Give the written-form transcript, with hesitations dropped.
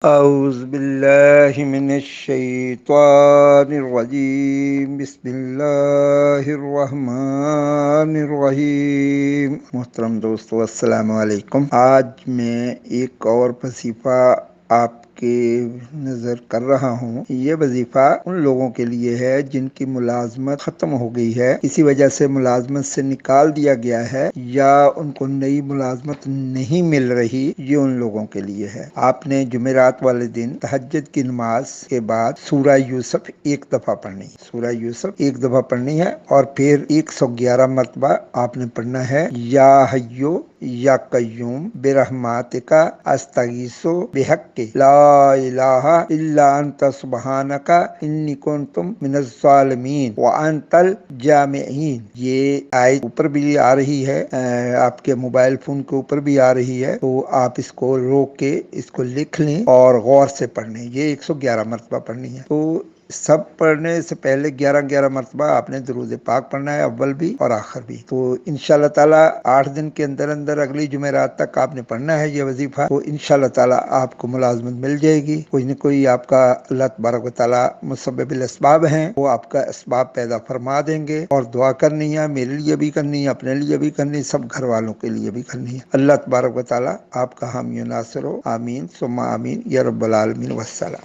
أعوذ بالله من الشيطان الرجيم بسم اللہ الرحمن الرحیم۔ محترم دوستو السلام علیکم۔ آج میں ایک اور وظیفہ آپ کے نظر کر رہا ہوں۔ یہ وظیفہ ان لوگوں کے لیے ہے جن کی ملازمت ختم ہو گئی ہے، اسی وجہ سے ملازمت سے نکال دیا گیا ہے یا ان کو نئی ملازمت نہیں مل رہی، یہ ان لوگوں کے لیے ہے۔ آپ نے جمعرات والے دن تہجد کی نماز کے بعد سورہ یوسف ایک دفعہ پڑھنی ہے، سورہ یوسف ایک دفعہ پڑھنی ہے، اور پھر 111 مرتبہ آپ نے پڑھنا ہے یا حیو یا قیوم برحمتک استغیث بحق لا الہ الا انت سبحانک انی کنت من الظالمین وانت الجامعین۔ یہ آیت اوپر بھی آ رہی ہے، آپ کے موبائل فون کے اوپر بھی آ رہی ہے، تو آپ اس کو روک کے اس کو لکھ لیں اور غور سے پڑھ لیں۔ یہ 111 مرتبہ پڑھنی ہے۔ تو سب پڑھنے سے پہلے 11 مرتبہ آپ نے درود پاک پڑھنا ہے، اول بھی اور آخر بھی۔ تو انشاءاللہ تعالیٰ 8 دن کے اندر اندر اگلی جمعرات تک آپ نے پڑھنا ہے یہ وظیفہ، تو انشاءاللہ تعالیٰ آپ کو ملازمت مل جائے گی۔ کوئی نہ کوئی آپ کا اللہ تبارک و تعالیٰ مسبب الاسباب ہیں، وہ آپ کا اسباب پیدا فرما دیں گے، اور دعا کرنی ہے، میرے لیے بھی کرنی ہے، اپنے لیے بھی کرنی ہے، سب گھر والوں کے لیے بھی کرنی ہے۔ اللہ تبارک و تعالیٰ آپ کا حامی و ناصر ہو، آمین ثم آمین یا رب العالمین۔ والسلام۔